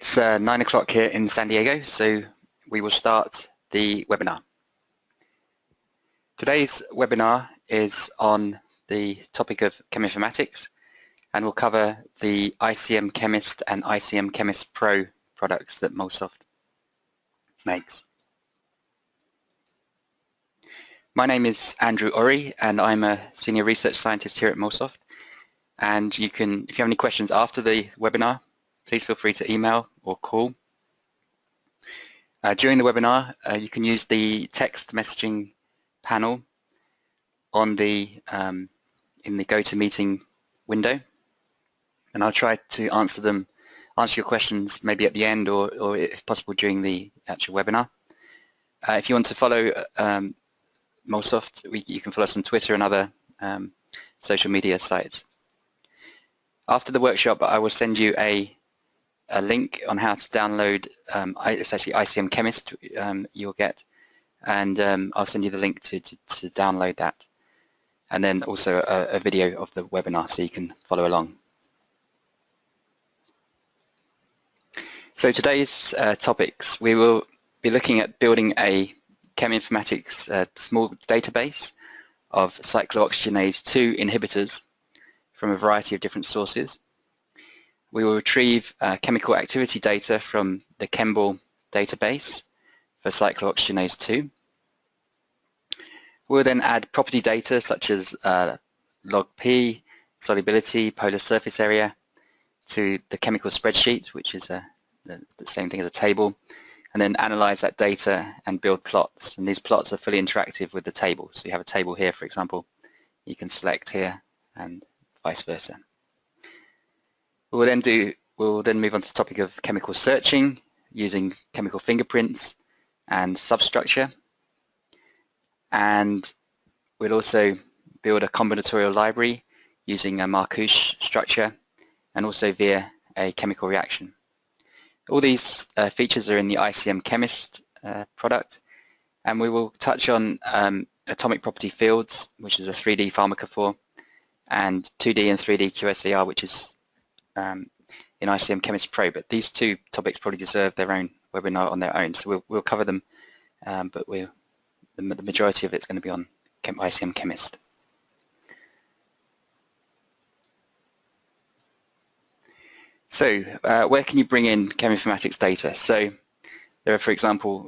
It's 9 o'clock here in San Diego, so we will start the webinar. Today's webinar is on the topic of cheminformatics, and we'll cover the ICM Chemist and ICM Chemist Pro products that Molsoft makes. My name is Andrew Ori, and I'm a Senior Research Scientist here at Molsoft. And you can, if you have any questions after the webinar, please feel free to email or call. During the webinar, you can use the text messaging panel on the in the GoToMeeting window, and I'll try to answer your questions maybe at the end or if possible during the actual webinar. If you want to follow Molsoft, you can follow us on Twitter and other social media sites. After the workshop, I will send you a link on how to download, it's actually ICM Chemist you'll get, and I'll send you the link to download that, and then also a video of the webinar so you can follow along. So today's topics, we will be looking at building a Cheminformatics small database of cyclooxygenase 2 inhibitors from a variety of different sources. We will retrieve chemical activity data from the Chembl database for cyclooxygenase 2. We'll then add property data such as log P, solubility, polar surface area to the chemical spreadsheet, which is the same thing as a table, and then analyze that data and build plots. And these plots are fully interactive with the table. So you have a table here, for example, you can select here and vice versa. We'll then move on to the topic of chemical searching using chemical fingerprints and substructure, and we'll also build a combinatorial library using a Markush structure and also via a chemical reaction. All these features are in the ICM Chemist product, and we will touch on atomic property fields, which is a 3D Pharmacophore, and 2D and 3D QSAR, which is in ICM Chemist Pro, but these two topics probably deserve their own webinar on their own, so we'll cover them, but the majority of it's going to be on ICM Chemist. So where can you bring in cheminformatics data? So there are, for example,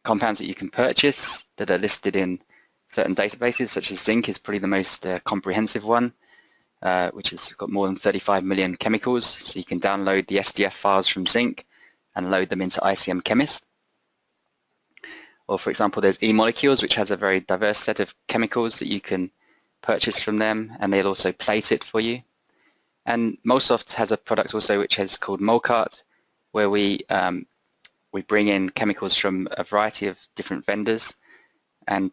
compounds that you can purchase that are listed in certain databases, such as zinc is probably the most comprehensive one, which has got more than 35 million chemicals. So you can download the SDF files from zinc and load them into ICM Chemist. Or for example, there's eMolecules, which has a very diverse set of chemicals that you can purchase from them, and they'll also plate it for you. And Molsoft has a product also which is called Molcart, where we bring in chemicals from a variety of different vendors, and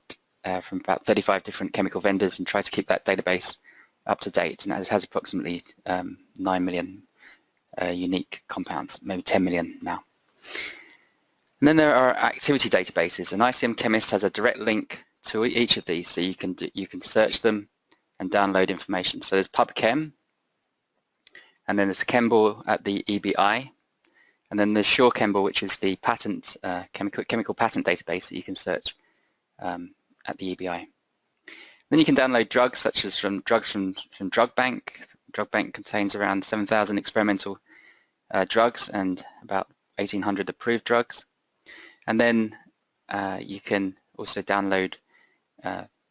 from about 35 different chemical vendors, and try to keep that database up to date, and it has approximately 9 million unique compounds, maybe 10 million now. And then there are activity databases, and ICM Chemist has a direct link to each of these, so you can search them and download information. So there's PubChem, and then there's Chembl at the EBI, and then there's SureChembl, which is the patent chemical patent database that you can search at the EBI. Then you can download drugs, such as drugs from Drug Bank. Drug Bank contains around 7,000 experimental drugs and about 1,800 approved drugs. And then you can also download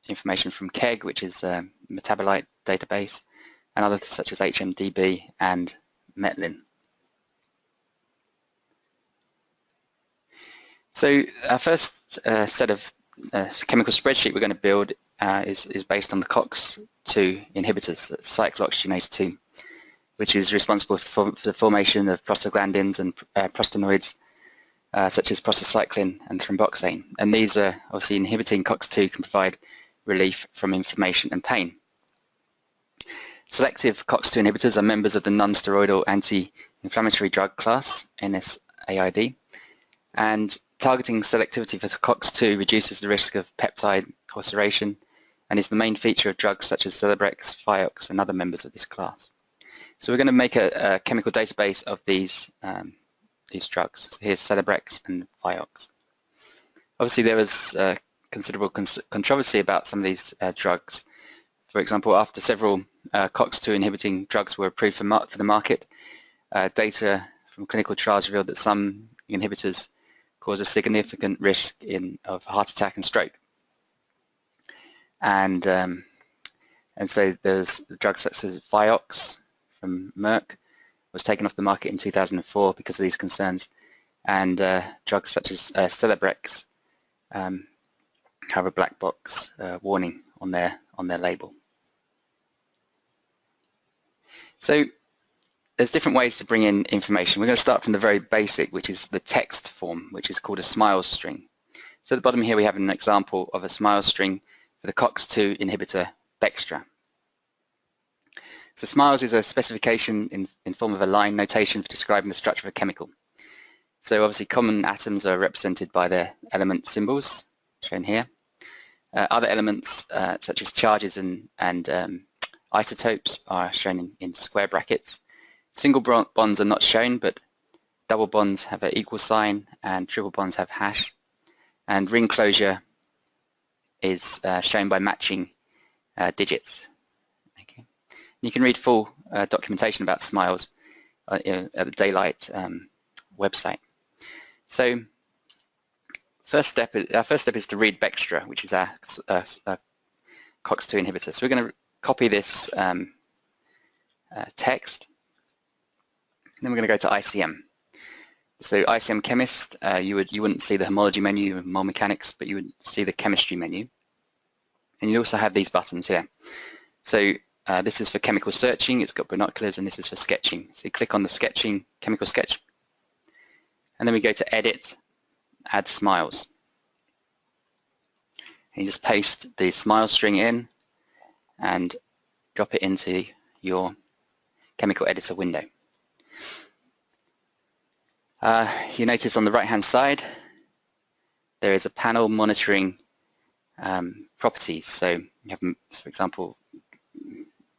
information from KEGG, which is a metabolite database, and others such as HMDB and Metlin. So our first set of chemical spreadsheet we're going to build is based on the COX-2 inhibitors, cyclooxygenase 2, which is responsible for the formation of prostaglandins and prostanoids such as prostacyclin and thromboxane. And these are obviously inhibiting COX-2 can provide relief from inflammation and pain. Selective COX-2 inhibitors are members of the non-steroidal anti-inflammatory drug class, NSAID, and targeting selectivity for COX-2 reduces the risk of peptide ulceration and is the main feature of drugs such as Celebrex, Vioxx, and other members of this class. So we're going to make a chemical database of these drugs. So here's Celebrex and Vioxx. Obviously there was considerable controversy about some of these drugs. For example, after several COX-2 inhibiting drugs were approved for the market, data from clinical trials revealed that some inhibitors cause a significant risk of heart attack and stroke. And so there's drugs such as Vioxx from Merck was taken off the market in 2004 because of these concerns, and drugs such as Celebrex have a black box warning on their label. So there's different ways to bring in information. We're going to start from the very basic, which is the text form, which is called a SMILES string. So at the bottom here we have an example of a SMILES string for the COX-2 inhibitor Bextra. So SMILES is a specification in form of a line notation for describing the structure of a chemical. So obviously common atoms are represented by their element symbols, shown here. Other elements such as charges and isotopes are shown in square brackets. Single bonds are not shown, but double bonds have an equal sign and triple bonds have hash. And ring closure is shown by matching digits. Okay. You can read full documentation about SMILES at the Daylight website. So our first step is to read Bextra, which is our COX-2 inhibitor. So we're going to copy this text, and then we're going to go to ICM. So ICM Chemist, you wouldn't see the homology menu of mole mechanics, but you would see the chemistry menu. And you also have these buttons here. So this is for chemical searching, it's got binoculars, and this is for sketching. So you click on the sketching, chemical sketch, and then we go to Edit, Add SMILES. And you just paste the SMILES string in and drop it into your chemical editor window. You notice on the right hand side there is a panel monitoring properties. So you have, for example,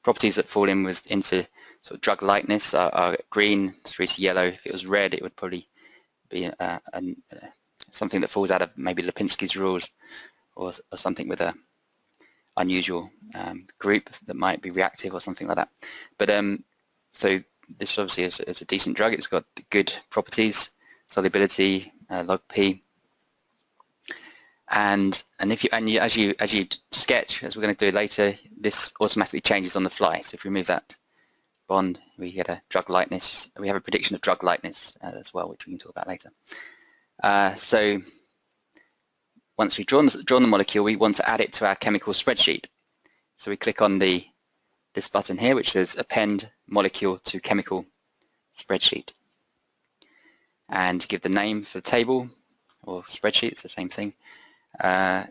properties that fall into sort of drug lightness are green through to yellow. If it was red, it would probably be something that falls out of maybe Lipinski's rules, or something with a unusual group that might be reactive or something like that. But so this obviously is a decent drug. It's got good properties, solubility, log P, and as you sketch, as we're going to do later, this automatically changes on the fly. So if we remove that bond, we get a drug lightness. We have a prediction of drug lightness as well, which we can talk about later. So once we've drawn the molecule, we want to add it to our chemical spreadsheet. So we click on this button here, which says Append Molecule to Chemical Spreadsheet, and give the name for the table or spreadsheet. It's the same thing.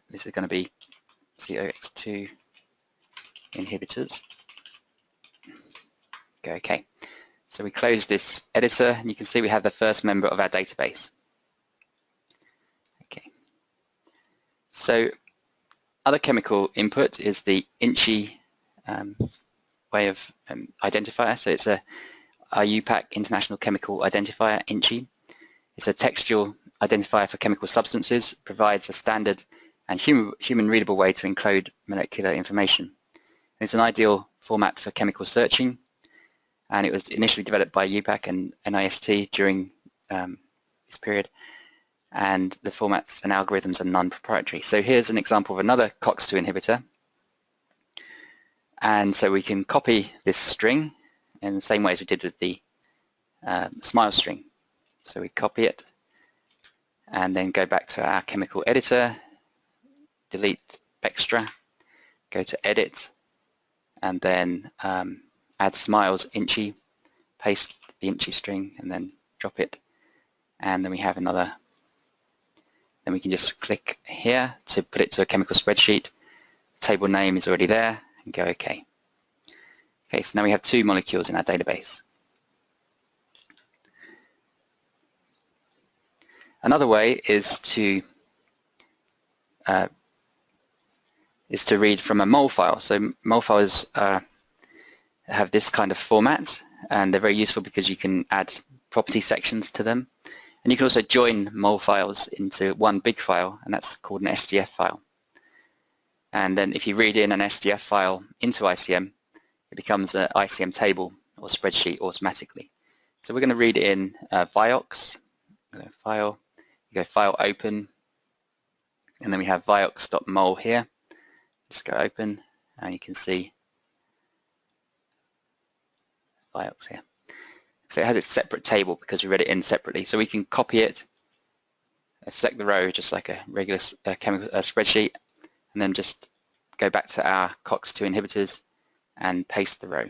This is going to be COX-2 Inhibitors. Go OK. So we close this editor, and you can see we have the first member of our database. Okay. So other chemical input is the INCHI way of identifier. So it's a IUPAC International Chemical Identifier, INCHI. It's a textual identifier for chemical substances, provides a standard and human readable way to encode molecular information. It's an ideal format for chemical searching, and it was initially developed by IUPAC and NIST during this period, and the formats and algorithms are non-proprietary. So here's an example of another COX-2 inhibitor, and so we can copy this string in the same way as we did with the SMILES string. So we copy it and then go back to our chemical editor, delete Bextra, go to Edit, and then add SMILES INCHI, paste the INCHI string, and then drop it, and then we have another. Then we can just click here to put it to a chemical spreadsheet. The table name is already there, and go OK. Okay, so now we have 2 molecules in our database. Another way is to read from a mole file. So mole files have this kind of format, and they're very useful because you can add property sections to them, and you can also join mol files into one big file, and that's called an SDF file. And then if you read in an SDF file into ICM, it becomes an ICM table or spreadsheet automatically. So we're going to read in Vioxx, file, you go file open, and then we have vioxx.mol here. Just go open, and you can see Vioxx here. So it has its separate table because we read it in separately. So we can copy it, select the row just like a regular chemical spreadsheet, and then just go back to our COX-2 inhibitors and paste the row.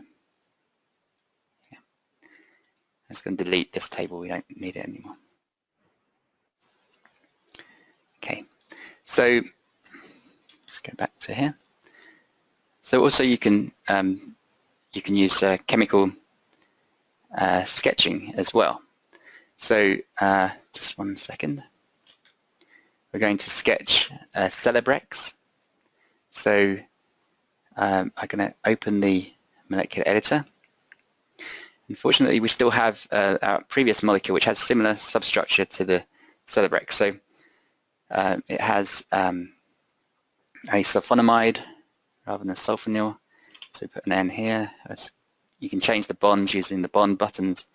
Yeah. I'm just going to delete this table, we don't need it anymore. Okay, so let's go back to here. So also you can use chemical sketching as well. So just one second. We're going to sketch Celebrex. So I'm going to open the molecular editor. Unfortunately, we still have our previous molecule, which has similar substructure to the Celebrex. So it has a sulfonamide rather than a sulfonyl. So put an N here. You can change the bonds using the bond buttons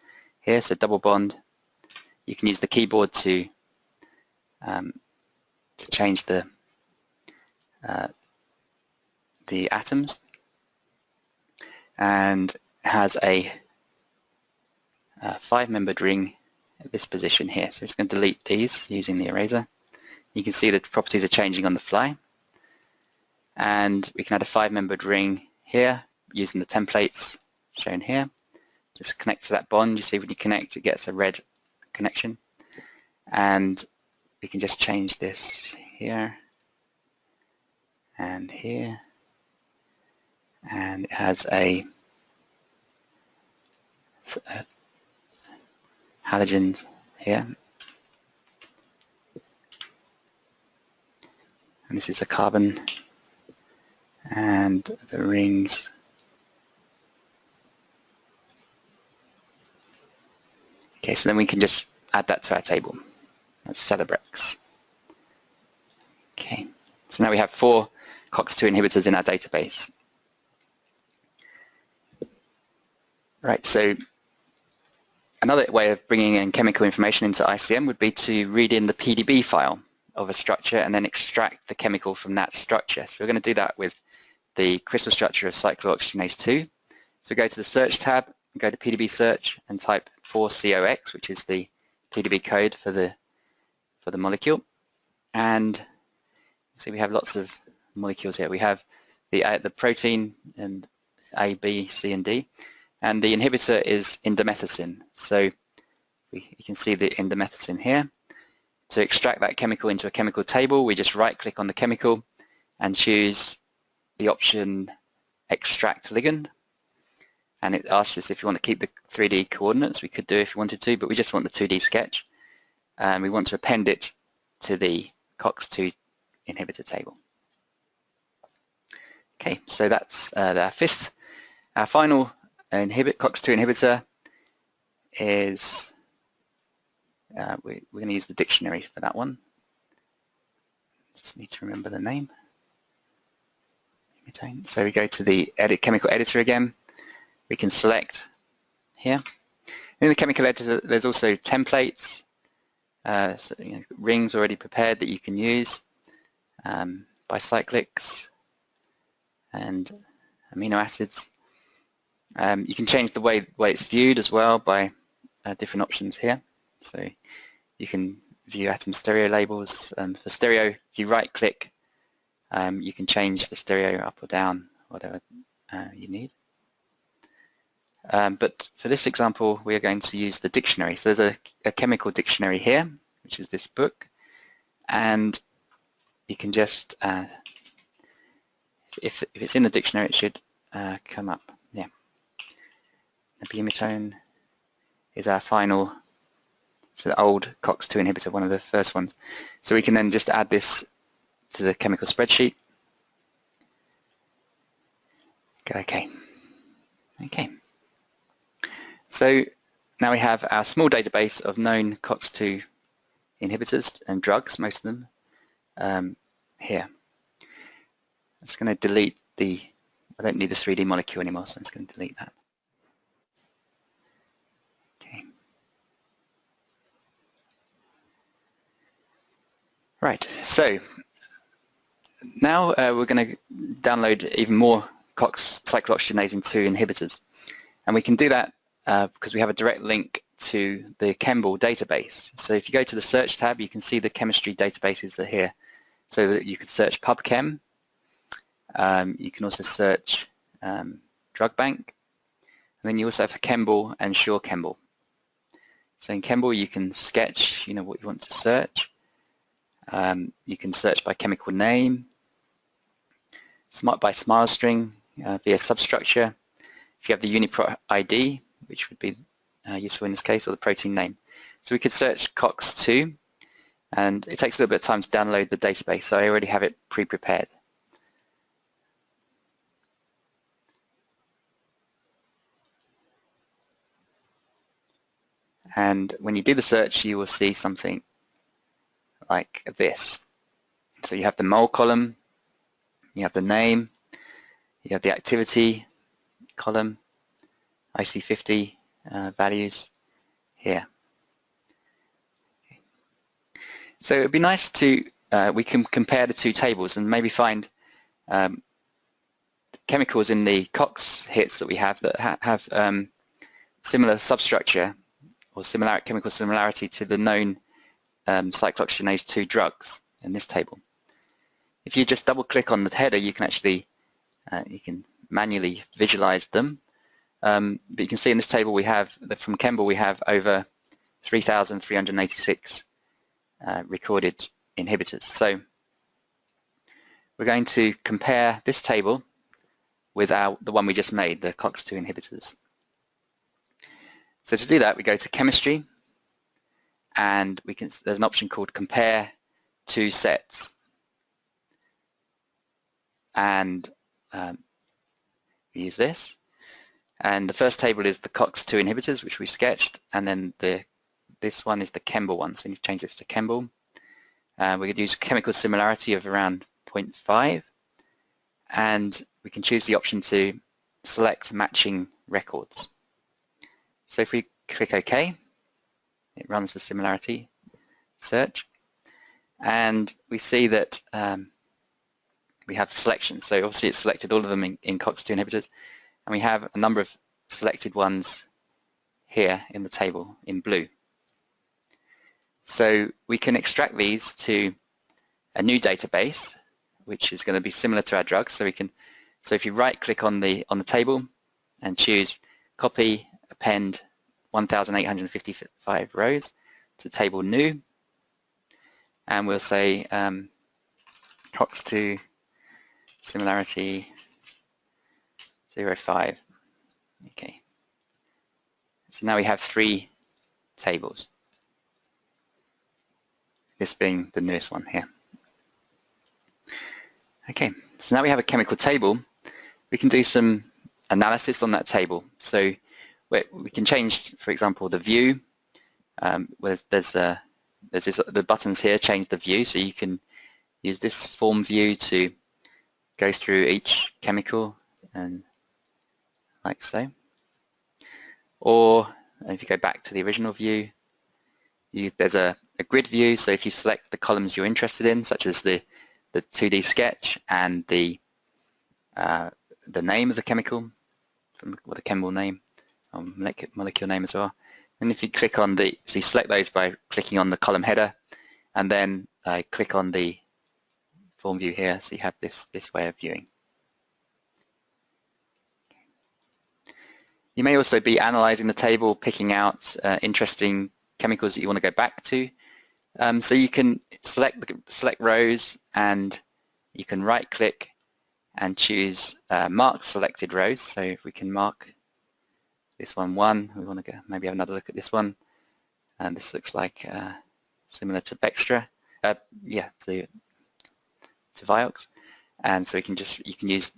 here. So double bond. You can use the keyboard to change the atoms, and has a 5-membered ring at this position here. So I'm just going to delete these using the eraser. You can see the properties are changing on the fly, and we can add a 5-membered ring here using the templates shown here. Just connect to that bond. You see when you connect, it gets a red connection, and we can just change this here and here, and it has a halogens here, and this is a carbon, and the rings okay, so then we can just add that to our table. That's Celebrex. Okay, so now we have 4 COX-2 inhibitors in our database. Right, so another way of bringing in chemical information into ICM would be to read in the PDB file of a structure and then extract the chemical from that structure. So we're going to do that with the crystal structure of cyclooxygenase 2. So go to the search tab, go to PDB search and type 4COX, which is the PDB code for the molecule. And see we have lots of molecules here. We have the protein and A, B, C, and D. And the inhibitor is indomethacin. So you can see the indomethacin here. To extract that chemical into a chemical table, we just right-click on the chemical and choose the option Extract Ligand. And it asks us if you want to keep the 3D coordinates. We could do if you wanted to, but we just want the 2D sketch. And we want to append it to the COX-2 inhibitor table. Okay, so that's our fifth. Our final COX-2 inhibitor is, we're going to use the dictionary for that one. Just need to remember the name. So we go to the chemical editor again. We can select here. In the chemical editor, there's also templates, so, rings already prepared that you can use, bicyclics, and amino acids. You can change the way it's viewed as well by different options here. So you can view atom stereo labels. For stereo, if you right-click, you can change the stereo up or down, whatever you need. But for this example, we are going to use the dictionary. So there's a chemical dictionary here, which is this book, and you can just, if it's in the dictionary, it should come up. Yeah. The bumetone is our final, so the old COX-2 inhibitor, one of the first ones. So we can then just add this to the chemical spreadsheet. Go OK. Okay. So now we have our small database of known COX-2 inhibitors and drugs, most of them, here. I'm just going to delete I don't need the 3D molecule anymore, so I'm just going to delete that. Okay. Right, so now we're going to download even more COX cyclooxygenase 2 inhibitors. And we can do that because we have a direct link to the Chembl database. So if you go to the search tab, you can see the chemistry databases are here. So that you could search PubChem. You can also search Drug Bank. And then you also have Chembl and Sure Chembl. So in Chembl you can sketch, what you want to search. You can search by chemical name, by smile string via substructure. If you have the UniProt ID, which would be useful in this case, or the protein name. So we could search COX-2, and it takes a little bit of time to download the database, so I already have it pre-prepared. And when you do the search, you will see something like this. So you have the mole column, you have the name, you have the activity column, IC50 values here. Okay. So it would be nice to, we can compare the two tables and maybe find chemicals in the COX hits that we have that have similar substructure or chemical similarity to the known cyclooxygenase 2 drugs in this table. If you just double click on the header, you can actually manually visualize them. But you can see in this table we have, from Chembl, we have over 3,386 recorded inhibitors. So we're going to compare this table with the one we just made, the COX-2 inhibitors. So to do that, we go to Chemistry, and there's an option called Compare Two Sets. And we use this. And the first table is the COX-2 inhibitors, which we sketched, and then this one is the Chembl one, so we need to change this to Chembl. We could use chemical similarity of around 0.5, and we can choose the option to select matching records. So if we click OK, it runs the similarity search, and we see that we have selection. So obviously it's selected all of them in COX-2 inhibitors, and we have a number of selected ones here in the table in blue. So we can extract these to a new database, which is going to be similar to our drugs. So if you right-click on the table and choose Copy, Append 1,855 rows to Table New, and we'll say COX-2 similarity 0.5. Okay. So now we have 3 tables. This being the newest one here. Okay, so now we have a chemical table. We can do some analysis on that table. So we can change, for example, the view. There's the buttons here, change the view. So you can use this form view to go through each chemical and like so. Or if you go back to the original view, there's a grid view. So if you select the columns you're interested in, such as the 2D sketch and the name of the chemical, or the Chembl name, or molecule name as well. And if you click on so you select those by clicking on the column header, and then click on the form view here, so you have this way of viewing. You may also be analyzing the table, picking out interesting chemicals that you want to go back to. So you can select rows, and you can right-click and choose mark selected rows. So if we can mark this one 1, we want to maybe have another look at this one, and this looks like similar to Bextra, to Vioxx, and so you can use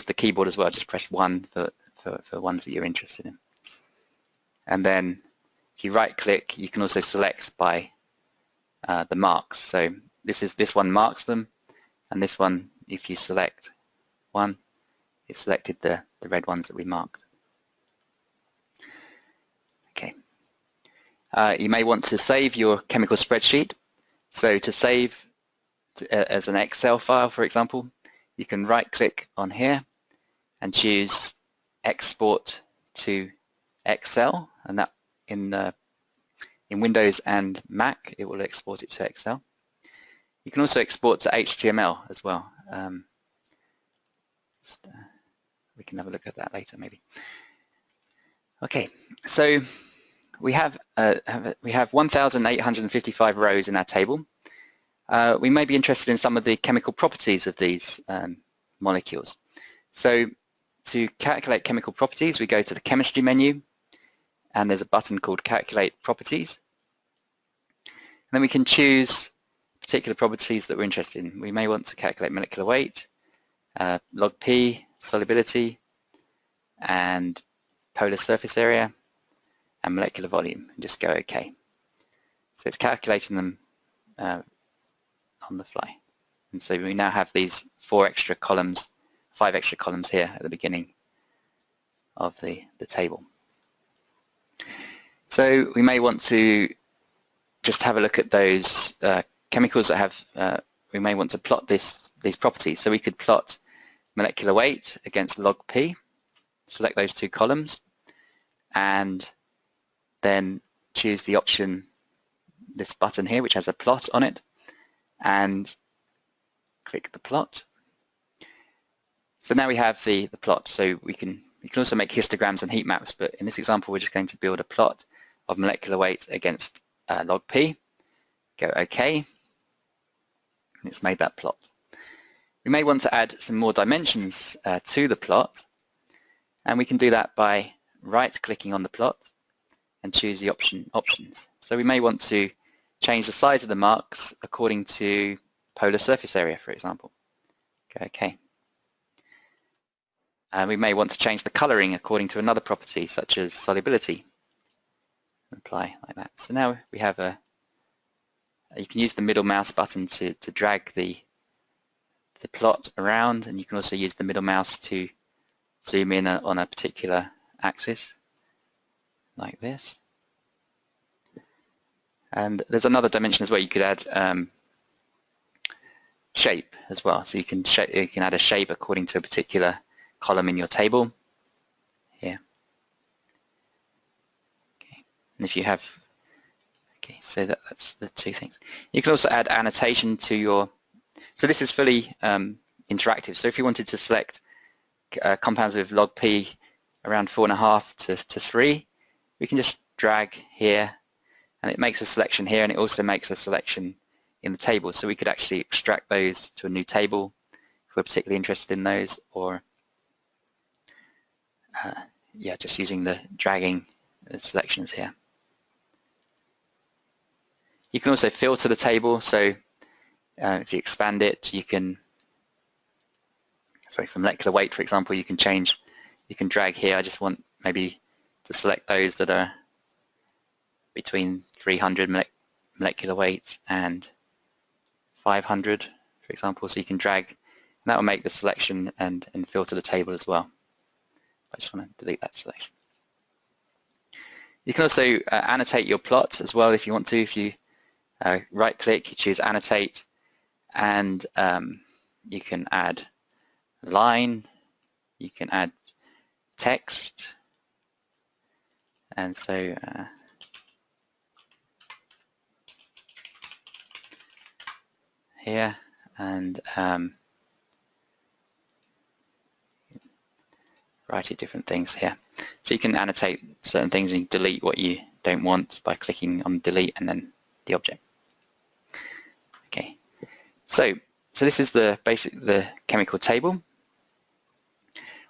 the keyboard as well. Just press 1 for ones that you're interested in. and then if you right click, you can also select by the marks. So this one marks them, and this one, if you select one, it selected the red ones that we marked. Okay. You may want to save your chemical spreadsheet. So to save as an Excel file, for example, you can right click on here and choose Export to Excel, and that in Windows and Mac it will export it to Excel. You can also export to HTML as well. We can have a look at that later maybe. Okay, so we have 1,855 rows in our table. We may be interested in some of the chemical properties of these molecules. So to calculate chemical properties, we go to the chemistry menu, and there's a button called Calculate Properties. And then we can choose particular properties that we're interested in. We may want to calculate molecular weight, log P, solubility, and polar surface area, and molecular volume, and just go OK. So it's calculating them on the fly. And so we now have these 5 extra columns here at the beginning of the table. So we may want to just have a look at those chemicals that have, we may want to plot these properties. So we could plot molecular weight against log P, select those 2 columns, and then choose the option, this button here, which has a plot on it, and click the plot. So now we have the plot. So we can also make histograms and heat maps, but in this example we're just going to build a plot of molecular weight against log P. Go OK, and it's made that plot. We may want to add some more dimensions to the plot, and we can do that by right-clicking on the plot and choose the options. So we may want to change the size of the marks according to polar surface area, for example. Go OK. We may want to change the coloring according to another property, such as solubility. Apply like that. So now we have you can use the middle mouse button to drag the plot around, and you can also use the middle mouse to zoom in on a particular axis, like this. And there's another dimension as well. You could add shape as well. So you can add a shape according to a particular column in your table here. Okay. And if you have, okay, so that's the 2 things. You can also add annotation to your, so this is fully interactive. So if you wanted to select compounds with log P around 4.5 to 3, we can just drag here, and it makes a selection here, and it also makes a selection in the table. So we could actually extract those to a new table if we're particularly interested in those, or yeah, just using the dragging selections here. You can also filter the table. So if you expand it, you can, sorry, for molecular weight, for example, you can drag here. I just want maybe to select those that are between 300 molecular weight and 500, for example. So you can drag, and that will make the selection and filter the table as well. I just want to delete that selection. You can also annotate your plot as well if you want to. If you right click, you choose annotate, and you can add line, you can add text, and so here, and variety of different things here. So you can annotate certain things and delete what you don't want by clicking on delete and then the object. Okay, so this is the chemical table.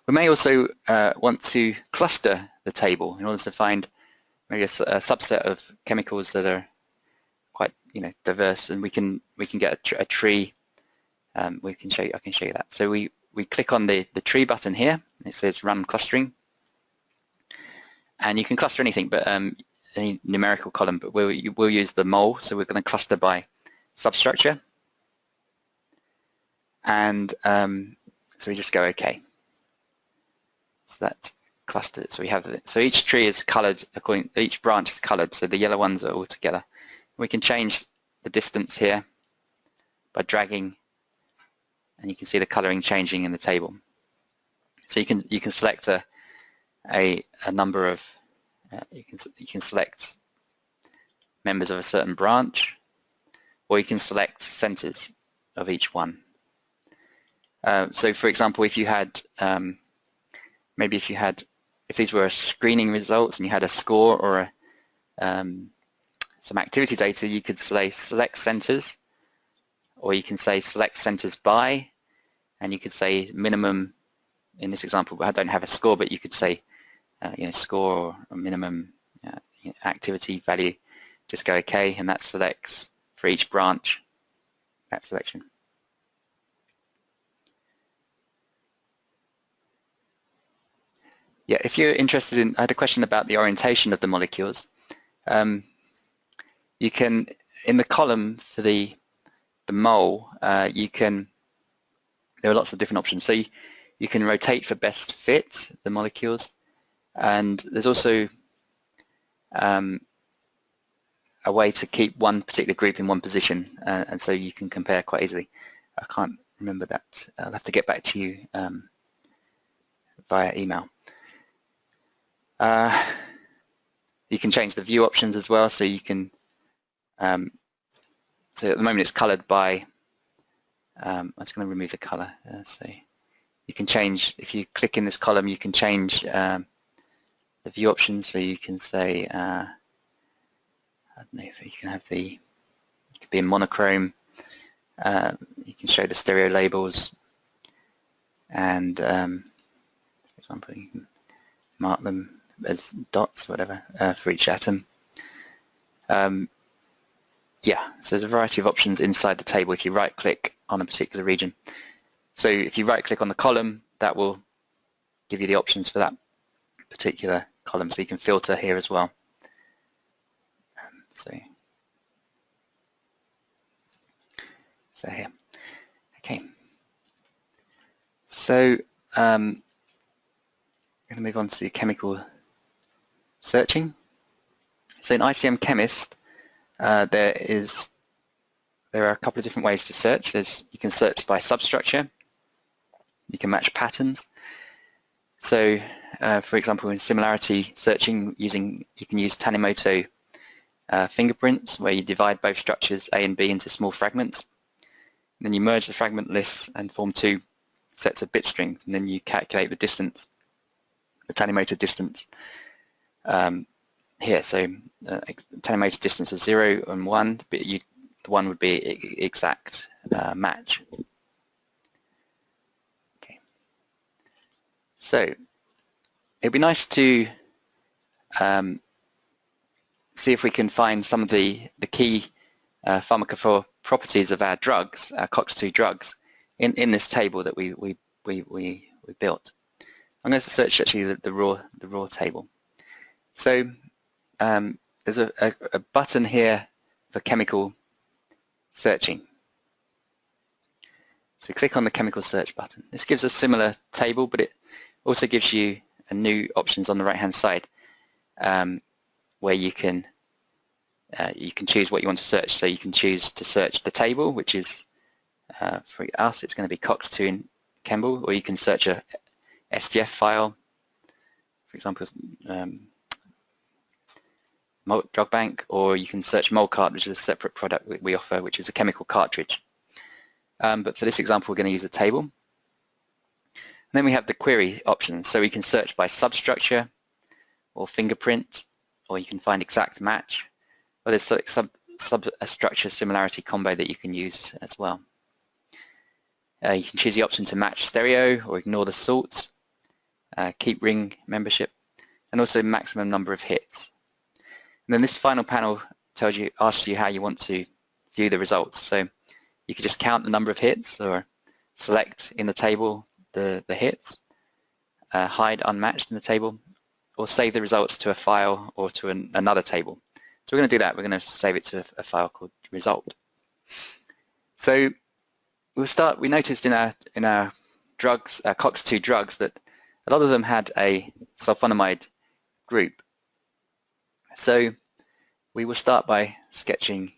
We may also want to cluster the table in order to find maybe a subset of chemicals that are quite diverse, and we can get a tree. I can show you that. So we click on the tree button here, and it says Run Clustering, And you can cluster anything, but any numerical column, but we'll use the mole, so we're going to cluster by substructure. And so we just go OK. So that's clustered. So we have it. So each tree is coloured according. Each branch is coloured. So the yellow ones are all together. We can change the distance here by dragging, and you can see the colouring changing in the table. So you can select a number of you can select members of a certain branch, or you can select centres of each one. So for example, if you had if these were screening results and you had a score or some activity data, you could say select centres, or you can say select centres by, and you could say minimum. In this example, I don't have a score, but you could say score or minimum activity value. Just go OK, and that selects for each branch that selection. Yeah, if you're interested in, I had a question about the orientation of the molecules. You can, in the column for the mole, there are lots of different options. So you can rotate for best fit the molecules, and there's also a way to keep one particular group in one position, and so you can compare quite easily. I can't remember that. I'll have to get back to you via email. You can change the view options as well, so you can so at the moment it's coloured by I'm just going to remove the colour, so you can change, if you click in this column, you can change the view options, so you can say I don't know, if you can have it could be in monochrome, you can show the stereo labels, and for example you can mark them as dots, whatever, for each atom. Yeah, so there's a variety of options inside the table if you right click on a particular region. So if you right click on the column, that will give you the options for that particular column, so you can filter here as well. So here, okay. So I'm going to move on to chemical searching. So in ICM Chemist, there are a couple of different ways to search. You can search by substructure. You can match patterns. So, for example, in similarity searching, you can use Tanimoto fingerprints, where you divide both structures A and B into small fragments. And then you merge the fragment lists and form two sets of bit strings, and then you calculate the distance, the Tanimoto distance here. So Tanimoto distance is 0 and 1, but the 1 would be exact match. Okay. So it'd be nice to see if we can find some of the key pharmacophore properties of our drugs, our COX-2 drugs, in this table that we built. I'm going to search actually the raw table. So there's a button here for chemical searching. So we click on the chemical search button. This gives a similar table, but it also gives you a new options on the right hand side, where you can choose what you want to search. So you can choose to search the table, which is for us it's going to be COX-2 Chemical, or you can search a SDF file, for example drug bank, or you can search MolCart, which is a separate product we offer, which is a chemical cartridge. But for this example we're going to use a table. And then we have the query options, so we can search by substructure or fingerprint, or you can find exact match, or there's a structure similarity combo that you can use as well. You can choose the option to match stereo or ignore the sorts, keep ring membership, and also maximum number of hits. And then this final panel asks you how you want to view the results. So you could just count the number of hits, or select in the table the hits, hide unmatched in the table, or save the results to a file or to another table. So we're going to do that. We're going to save it to a file called result. So we'll start. We noticed in our drugs, COX-2 drugs, that a lot of them had a sulfonamide group. So we will start by sketching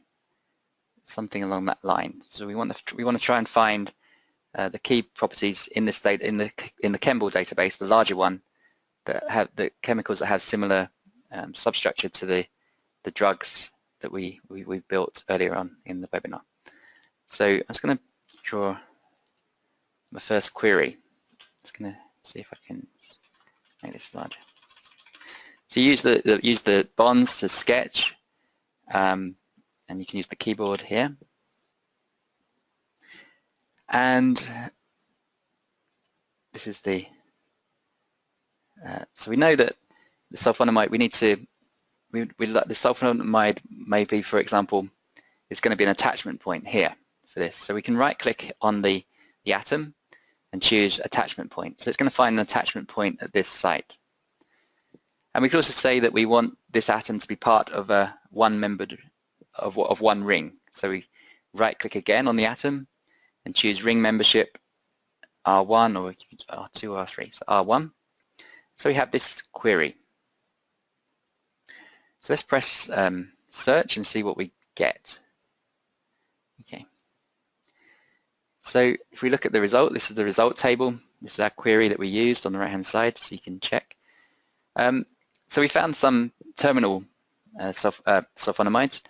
something along that line. So we want to try and find the key properties in this data in the Chembl database, the larger one, that have the chemicals that have similar substructure to the drugs that we built earlier on in the webinar. So I'm just going to draw the first query. Just going to see if I can make this larger. So you use the bonds to sketch, and you can use the keyboard here. And this is the so we know that the sulfonamide the sulfonamide may be, for example, is going to be an attachment point here for this. So we can right-click on the atom and choose attachment point. So it's going to find an attachment point at this site. And we can also say that we want this atom to be part of one ring. So we right-click again on the atom and choose ring membership R1 or R2 or R3. So R1. So we have this query. So let's press search and see what we get. Okay. So if we look at the result, this is the result table. This is our query that we used on the right-hand side, so you can check. So we found some terminal sulfonamides,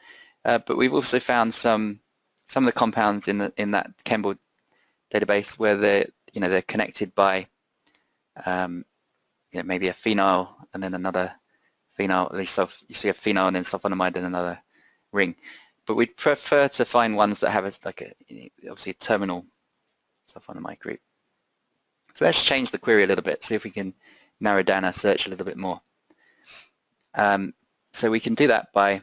but we've also found some of the compounds in that Chembl database where they're connected by maybe a phenyl and then another phenyl. At least you see a phenyl and then sulfonamide and another ring. But we'd prefer to find ones that have obviously a terminal sulfonamide group. So let's change the query a little bit, see if we can narrow down our search a little bit more. So we can do that by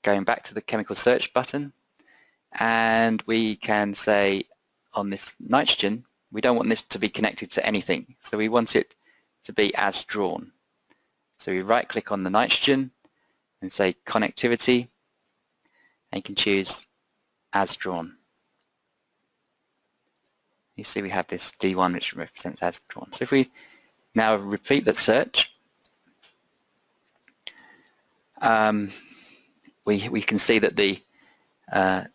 going back to the chemical search button, and we can say on this nitrogen, we don't want this to be connected to anything, so we want it to be as drawn. So we right click on the nitrogen and say connectivity, and you can choose as drawn. You see we have this D1 which represents as drawn. So if we now repeat that search, we can see that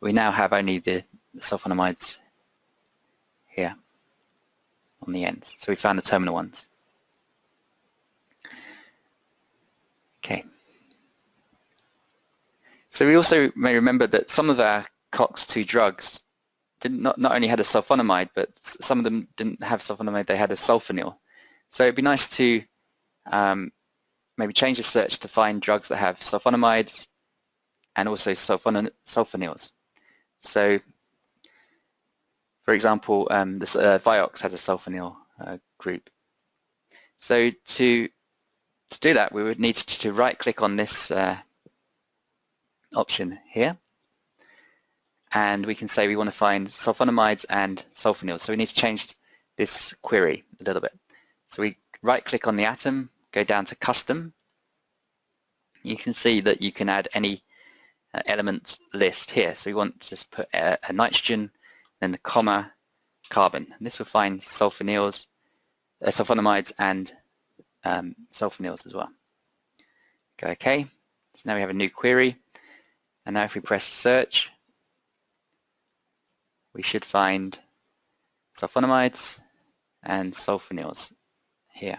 we now have only the sulfonamides here on the ends. So we found the terminal ones. Okay. So we also may remember that some of our COX-2 drugs not only had a sulfonamide, but some of them didn't have sulfonamide, they had a sulfonyl. So it'd be nice to maybe change the search to find drugs that have sulfonamides and also sulfonyls. So, for example, this Vioxx has a sulfonyl group. So to do that, we would need to right-click on this option here, and we can say we want to find sulfonamides and sulfonyls. So we need to change this query a little bit. So we right-click on the atom, go down to Custom. You can see that you can add any element list here. So we want to just put a nitrogen, then the comma, carbon. And this will find sulfonyls, sulfonamides and sulfonyls as well. Go OK. So now we have a new query. And now if we press search, we should find sulfonamides and sulfonyls here.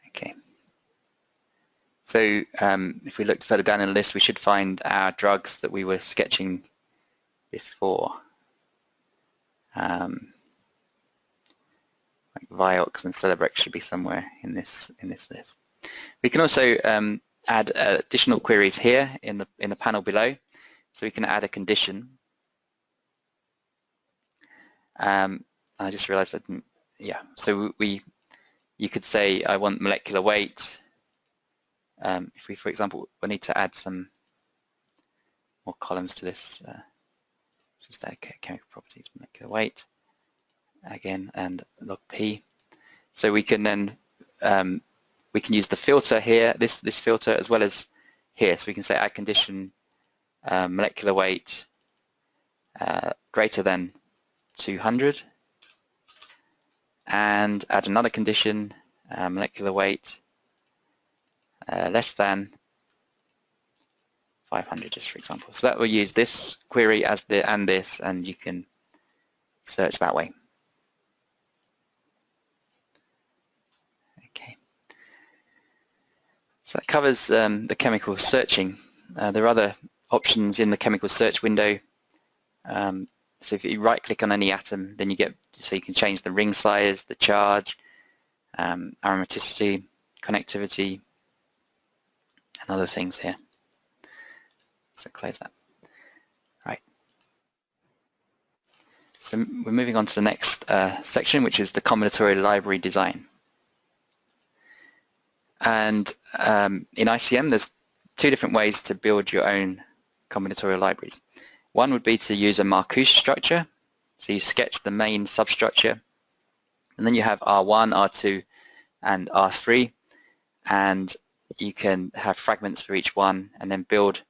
Okay. So if we look further down in the list, we should find our drugs that we were sketching before. Like Vioxx and Celebrex should be somewhere in this list. We can also add additional queries here in the panel below. So we can add a condition. I just realized I didn't. Yeah. So you could say I want molecular weight. If we, for example, we need to add some more columns to this, just add chemical properties, molecular weight again, and log P. So we can then we can use the filter here, this filter, as well as here. So we can say add condition molecular weight greater than 200, and add another condition molecular weight less than 500, just for example. So that will use this query as the and this, and you can search that way. Okay. So that covers the chemical searching. There are other options in the chemical search window. So if you right-click on any atom, then you get, so you can change the ring size, the charge, aromaticity, connectivity, and other things here. So close that. Right. So we're moving on to the next section, which is the combinatorial library design. And in ICM, there's two different ways to build your own combinatorial libraries. One would be to use a Markush structure. So you sketch the main substructure, and then you have R1, R2, and R3, and you can have fragments for each one and then build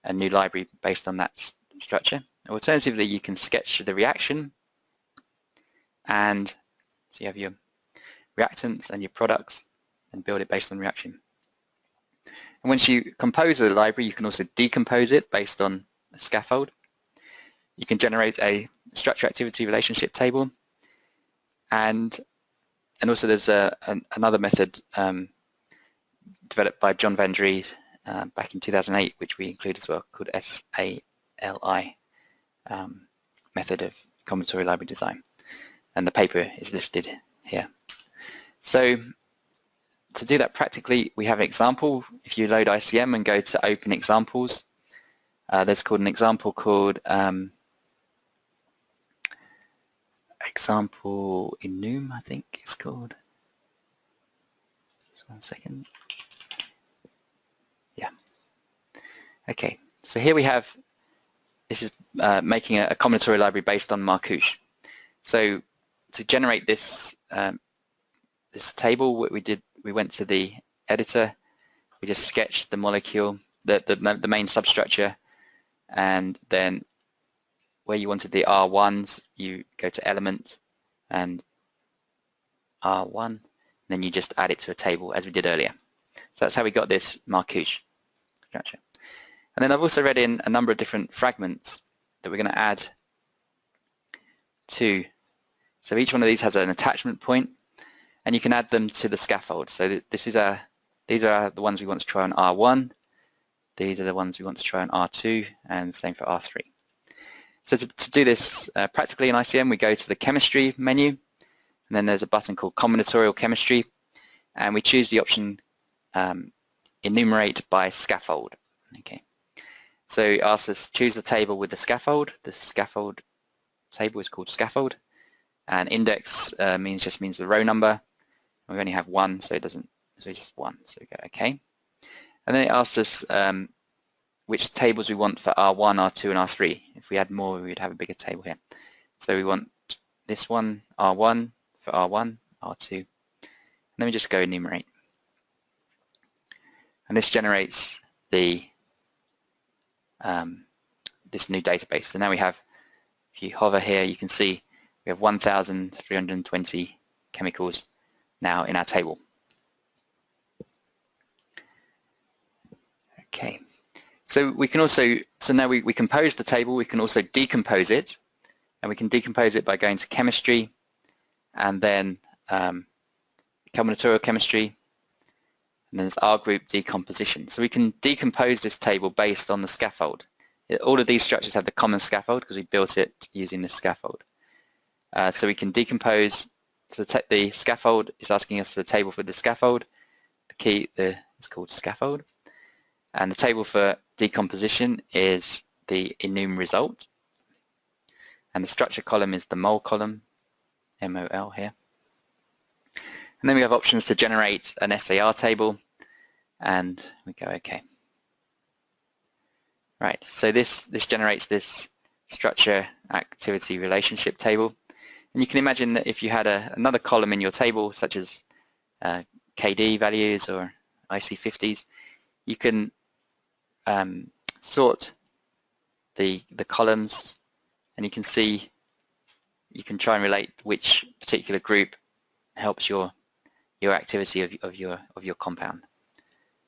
a new library based on that structure. Alternatively, you can sketch the reaction, and so you have your reactants and your products, and build it based on reaction. And once you compose a library, you can also decompose it based on a scaffold. You can generate a structure-activity relationship table, and also there's another method developed by John Van Drie back in 2008, which we include as well, called SALI, method of combinatorial library design, and the paper is listed here. So to do that practically, we have an example. If you load ICM and go to Open Examples, there's called an example called Example Enum, I think it's called. Just 1 second. Yeah. Okay, so here we have, this is making a combinatorial library based on Markush. So to generate this this table, what we did, we went to the editor, we just sketched the molecule, the main substructure, and then where you wanted the R1s, you go to Element and R1, and then you just add it to a table as we did earlier. So that's how we got this Markush structure. And then I've also read in a number of different fragments that we're going to add to. So each one of these has an attachment point, and you can add them to the scaffold. So this is these are the ones we want to try on R1, these are the ones we want to try on R2, and same for R3. So to do this practically in ICM, we go to the chemistry menu, and then there's a button called Combinatorial Chemistry, and we choose the option Enumerate by Scaffold. Okay. So it asks us choose the table with the scaffold. The scaffold table is called scaffold, and index just means the row number. We only have one, so it doesn't. So it's just one. So we go OK, and then it asks us which tables we want for R1, R2, and R3. If we had more, we would have a bigger table here. So we want this one, R1 for R1, R2, and then we just go enumerate. And this generates the this new database. So now we have, if you hover here, you can see we have 1,320 chemicals now in our table. Okay. So we can also, so now we compose the table, we can also decompose it, and we can decompose it by going to chemistry, and then combinatorial chemistry, and then there's R group decomposition. So we can decompose this table based on the scaffold. All of these structures have the common scaffold because we built it using this scaffold. So we can decompose, so the scaffold is asking us for the table for the scaffold. The key is called scaffold. And the table for decomposition is the enum result. And the structure column is the mole column, MOL here. And then we have options to generate an SAR table, and we go OK. Right, so this generates this structure activity relationship table. And you can imagine that if you had another column in your table, such as KD values or IC50s, you can sort the columns, and you can see, you can try and relate which particular group helps your activity of your compound.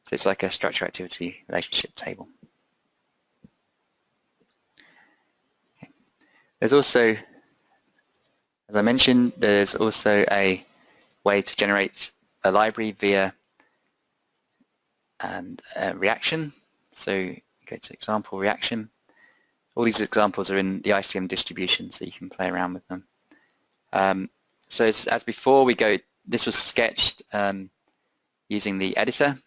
So it's like a structure activity relationship table. Okay. There's also, as I mentioned, there's also a way to generate a library via a reaction. So you go to example reaction. All these examples are in the ICM distribution, so you can play around with them. So as before, this was sketched using the editor,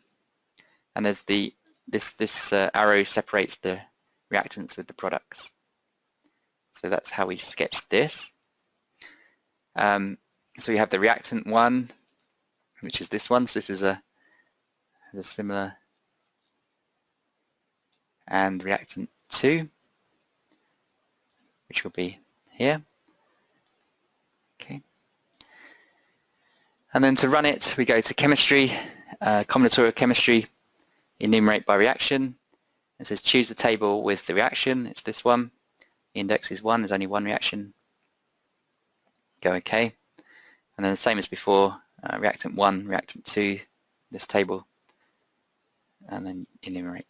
and there's this arrow separates the reactants with the products. So that's how we sketched this. So we have the reactant 1, which is this one. So this is a similar, and reactant 2, which will be here. Okay. And then to run it, we go to chemistry, combinatorial chemistry, enumerate by reaction. It says choose the table with the reaction. It's this one. The index is 1. There's only one reaction. Go OK. And then the same as before, reactant 1, reactant 2, this table, and then enumerate.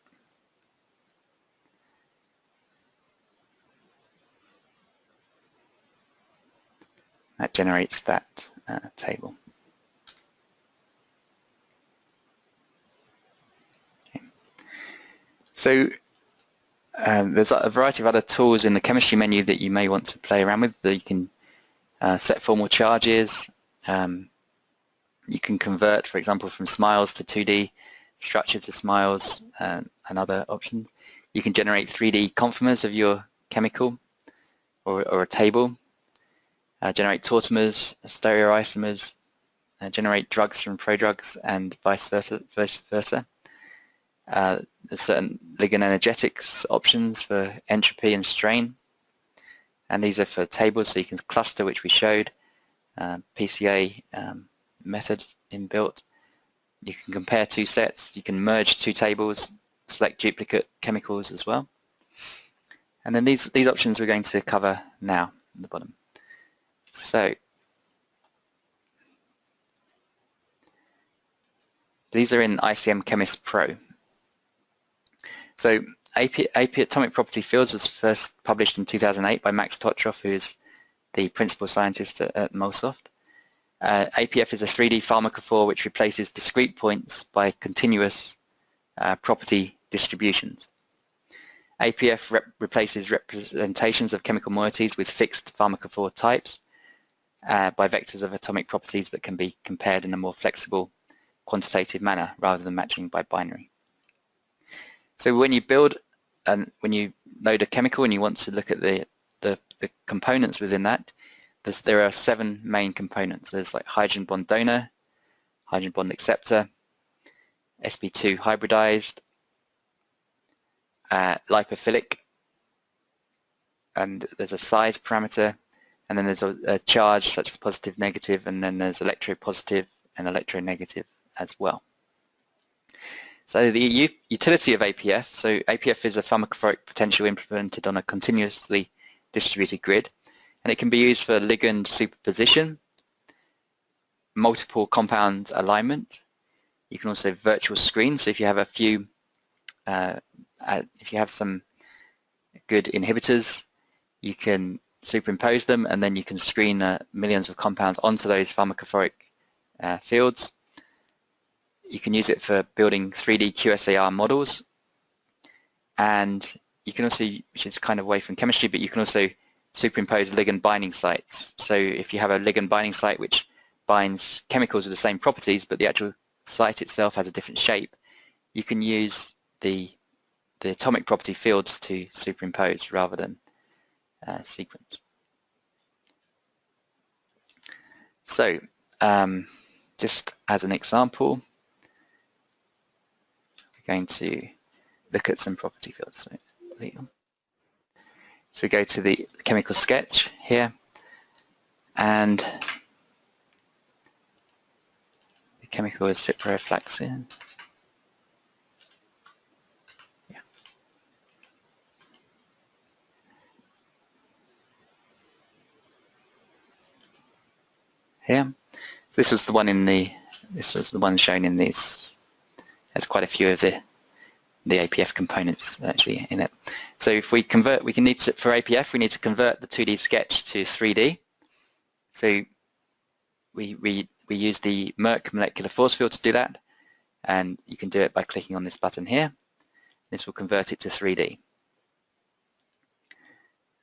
That generates that table. Okay. So there's a variety of other tools in the chemistry menu that you may want to play around with. That you can set formal charges. You can convert, for example, from smiles to 2D structure to smiles, and other options. You can generate 3D conformers of your chemical or a table. Generate tautomers, stereoisomers, generate drugs from prodrugs, and vice versa. There's certain ligand energetics options for entropy and strain, and these are for tables, so you can cluster, which we showed, PCA method inbuilt. You can compare two sets, you can merge two tables, select duplicate chemicals as well. And then these options we're going to cover now at the bottom. So these are in ICM Chemist Pro. So AP atomic property fields was first published in 2008 by Max Totroff, who is the principal scientist at Molsoft. APF is a 3D pharmacophore which replaces discrete points by continuous property distributions. APF replaces representations of chemical moieties with fixed pharmacophore types by vectors of atomic properties that can be compared in a more flexible quantitative manner rather than matching by binary. So when you build and when you load a chemical and you want to look at the components within that, there are 7 main components. There's like hydrogen bond donor, hydrogen bond acceptor, sp2 hybridized, lipophilic, and there's a size parameter, and then there's a charge such as positive, negative, and then there's electropositive and electronegative as well. So the utility of APF, so APF is a pharmacophoric potential implemented on a continuously distributed grid, and it can be used for ligand superposition, multiple compound alignment. You can also virtual screen, so if you have a few, if you have some good inhibitors, you can superimpose them and then you can screen millions of compounds onto those pharmacophoric fields. You can use it for building 3D QSAR models, and you can also, which is kind of away from chemistry, but you can also superimpose ligand binding sites. So if you have a ligand binding site which binds chemicals with the same properties but the actual site itself has a different shape, you can use the atomic property fields to superimpose rather than sequence. So just as an example, we're going to look at some property fields. So we go to the chemical sketch here, and the chemical is ciprofloxacin. Yeah. Here, this was the one in the. This was the one shown in these. There's quite a few of the APF components actually in it. So if we convert, for APF we need to convert the 2D sketch to 3D. So we use the Merck molecular force field to do that, and you can do it by clicking on this button here. This will convert it to 3D.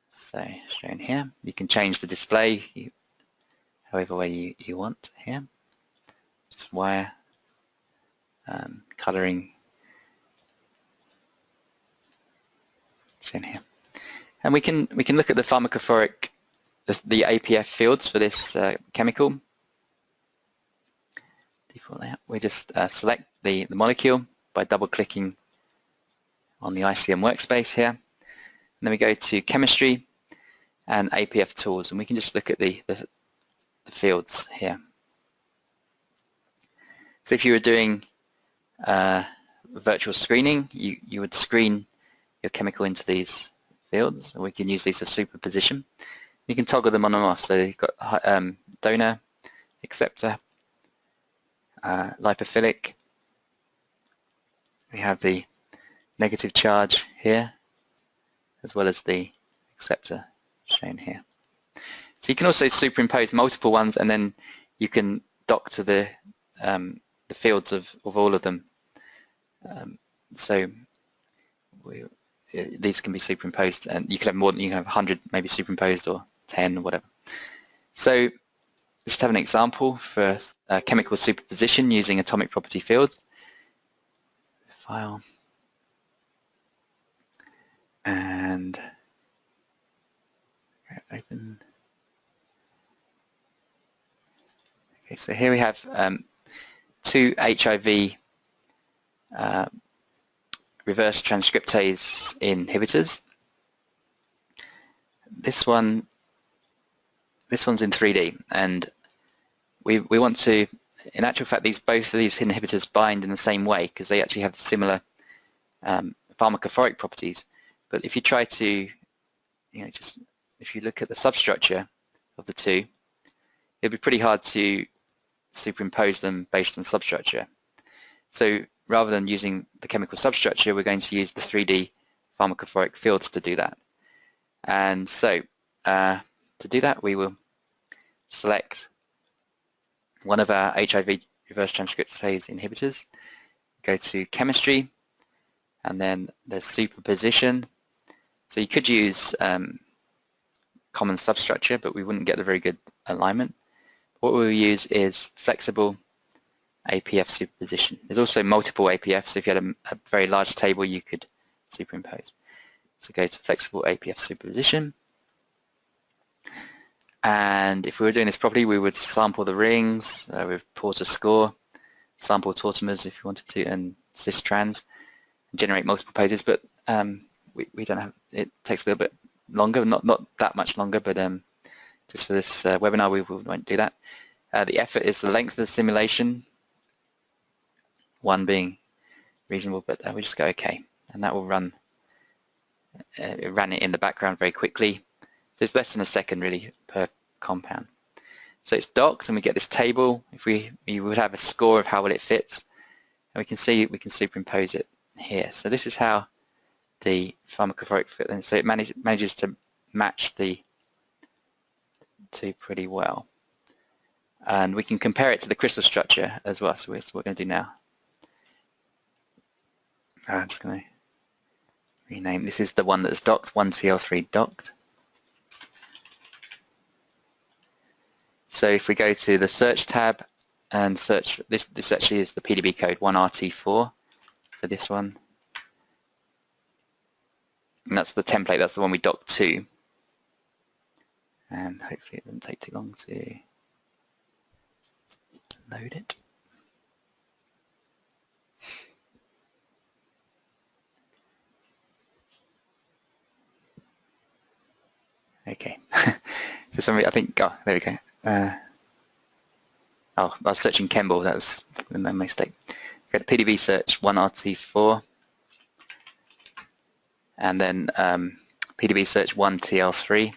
So shown here, you can change the display however way you want here. Just wire, coloring, shown here, and we can look at the pharmacophoric, the APF fields for this chemical. Default layout. We just select the molecule by double-clicking on the ICM workspace here, and then we go to chemistry and APF tools, and we can just look at the fields here. So if you were doing virtual screening, you would screen your chemical into these fields, and we can use these for superposition. You can toggle them on and off. So you've got donor, acceptor, lipophilic. We have the negative charge here, as well as the acceptor shown here. So you can also superimpose multiple ones, and then you can dock to the fields of all of them. So these can be superimposed, and you can have more than, you can have 100 maybe superimposed, or 10 or whatever. So just have an example for chemical superposition using atomic property fields. File, and open. Okay, so here we have two HIV reverse transcriptase inhibitors. This one's in 3D, and we want to, in actual fact, both of these inhibitors bind in the same way because they actually have similar pharmacophoric properties. But if you try to, if you look at the substructure of the two, it'd be pretty hard to superimpose them based on substructure. So rather than using the chemical substructure, we're going to use the 3D pharmacophoric fields to do that. And so to do that, we will select one of our HIV reverse transcriptase inhibitors, go to chemistry, and then there's superposition. So you could use common substructure, but we wouldn't get a very good alignment. What we'll use is flexible APF superposition. There's also multiple APFs, so if you had a very large table, you could superimpose. So go to flexible APF superposition. And if we were doing this properly, we would sample the rings with Porter score, sample tautomers if you wanted to, and cis trans, and generate multiple poses. But we don't have. It takes a little bit longer, not that much longer, but just for this webinar, we won't do that. The effort is the length of the simulation, one being reasonable, but we just go OK, and that will run. It ran it in the background very quickly. So it's less than a second really per compound. So it's docked, and we get this table. If we would have a score of how well it fits, and we can see we can superimpose it here. So this is how the pharmacophoric fit, and so it manages to match the two pretty well. And we can compare it to the crystal structure as well. So that's what we're going to do now. I'm just going to rename. This is the one that's docked, 1TL3 docked. So if we go to the search tab and search, this actually is the PDB code 1RT4 for this one. And that's the template, that's the one we docked to. And hopefully it doesn't take too long to load it. Okay, For some reason, I think, oh, there we go. I was searching Kemble, that was my mistake. Go to PDB search 1RT4, and then PDB search 1TL3.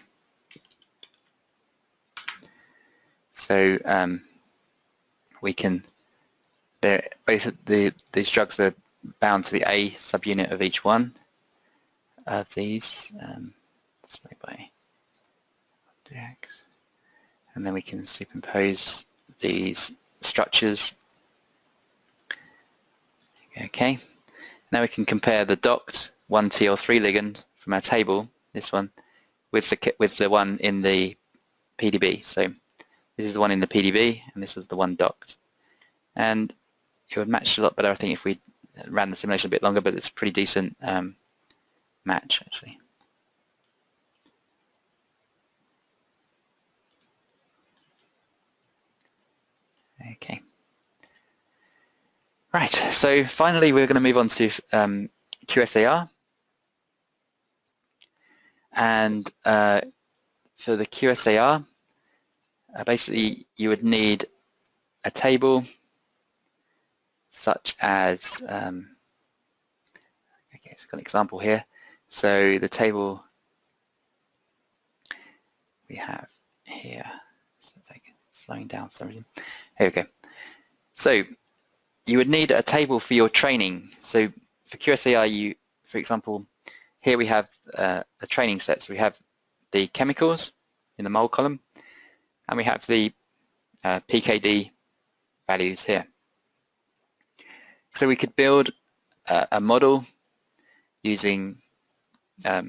So we can, both these drugs are bound to the A subunit of each one of these, displayed by objects, and then we can superimpose these structures. Okay, now we can compare the docked 1TL3 ligand from our table, this one, with the one in the PDB. So this is the one in the PDB, and this is the one docked. And it would match a lot better, I think, if we ran the simulation a bit longer, but it's a pretty decent match, actually. Okay. Right, so finally we're going to move on to QSAR. And for the QSAR, basically you would need a table such as, okay, it's got an example here. So the table we have here, so slowing down for some reason. Here we go. So you would need a table for your training. So for QSAR, for example, here we have a training set. So we have the chemicals in the mole column, and we have the PKD values here. So we could build a model using a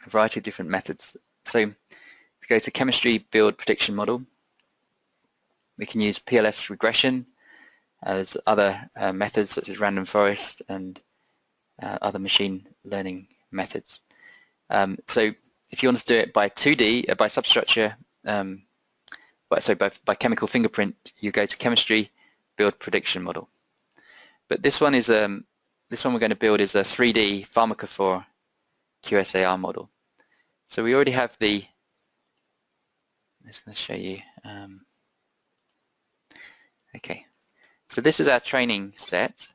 variety of different methods. So if we go to chemistry build prediction model, we can use PLS regression. There's other methods such as random forest and other machine learning methods. So if you want to do it by 2D, by substructure, by chemical fingerprint, you go to chemistry build prediction model. But this one is this one we're going to build is a 3D Pharmacophore QSAR model. So we already have the. I'm just going to show you. Okay. So this is our training set,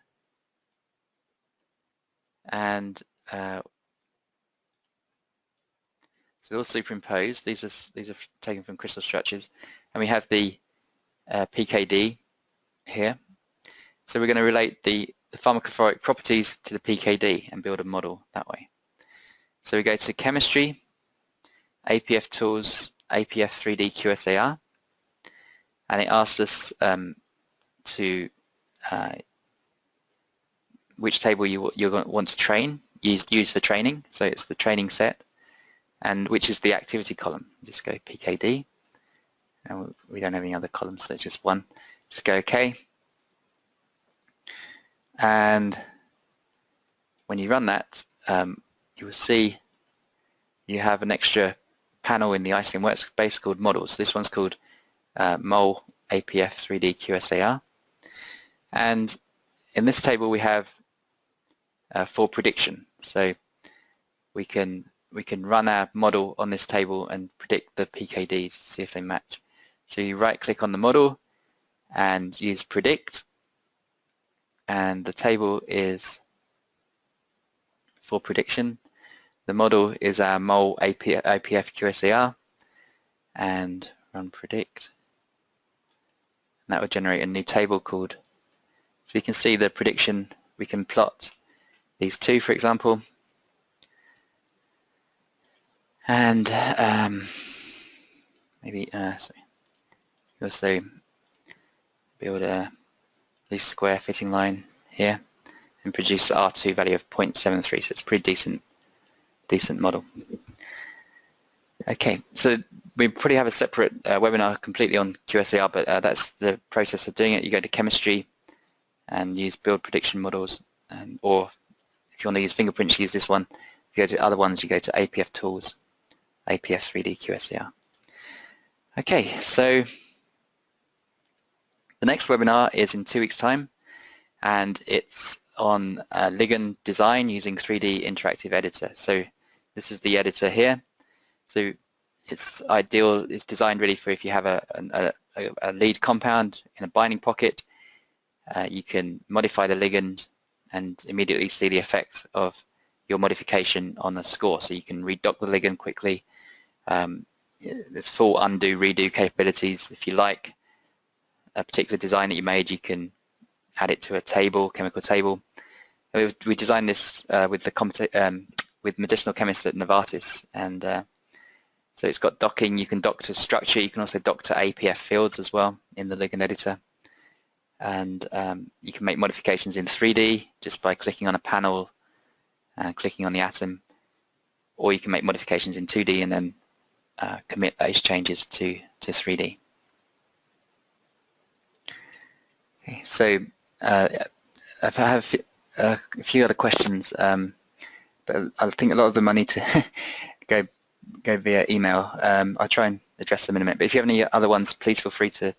and so they're all superimposed. These are taken from crystal structures, and we have the PKD here. So we're going to relate the pharmacophoric properties to the PKD and build a model that way. So we go to chemistry, APF tools, APF 3D QSAR, and it asks us to which table you're going to want to use for training. So it's the training set, and which is the activity column. Just go PKD, and we don't have any other columns, so it's just one. Just go OK, and when you run that, you will see you have an extra panel in the ICM workspace called models. This one's called mole APF 3D QSAR. And in this table we have for prediction. So we can run our model on this table and predict the PKDs, see if they match. So you right click on the model and use predict, and the table is for prediction. The model is our mole APF QSAR, and run predict. And that would generate a new table called, so you can see the prediction. We can plot these two, for example, and maybe also build this square fitting line here and produce the R2 value of 0.73. So it's a pretty decent model. Okay, so we probably have a separate webinar completely on QSAR, but that's the process of doing it. You go to chemistry and use build prediction models, or if you want to use fingerprints, use this one. If you go to other ones, you go to APF tools, APF 3D QSAR. Okay, so the next webinar is in 2 weeks' time, and it's on ligand design using 3D interactive editor. So this is the editor here. So it's ideal. It's designed really for if you have a lead compound in a binding pocket, you can modify the ligand and immediately see the effect of your modification on the score. So you can redock the ligand quickly. There's full undo, redo capabilities. If you like a particular design that you made, you can add it to a table, chemical table. We designed this with medicinal chemists at Novartis, and so it's got docking. You can dock to structure. You can also dock to APF fields as well in the ligand editor, and you can make modifications in 3D just by clicking on a panel and clicking on the atom, or you can make modifications in 2D and then commit those changes to 3D. Okay, so I have a few other questions, but I think a lot of them I need to go via email. I'll try and address them in a minute. But if you have any other ones, please feel free to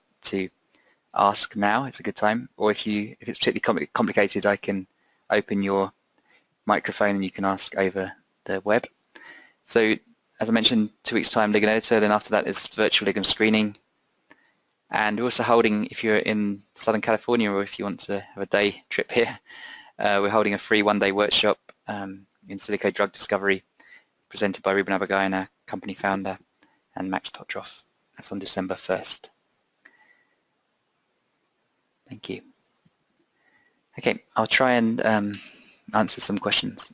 ask now. It's a good time. Or if it's particularly complicated, I can open your microphone and you can ask over the web. So as I mentioned, 2 weeks time ligand editor. Then after that is virtual ligand screening. And we're also holding, if you're in Southern California or if you want to have a day trip here, we're holding a free one-day workshop in silico drug discovery presented by Ruben Abagayan, our company founder, and Max Totroff. That's on December 1st. Thank you. Okay, I'll try and answer some questions.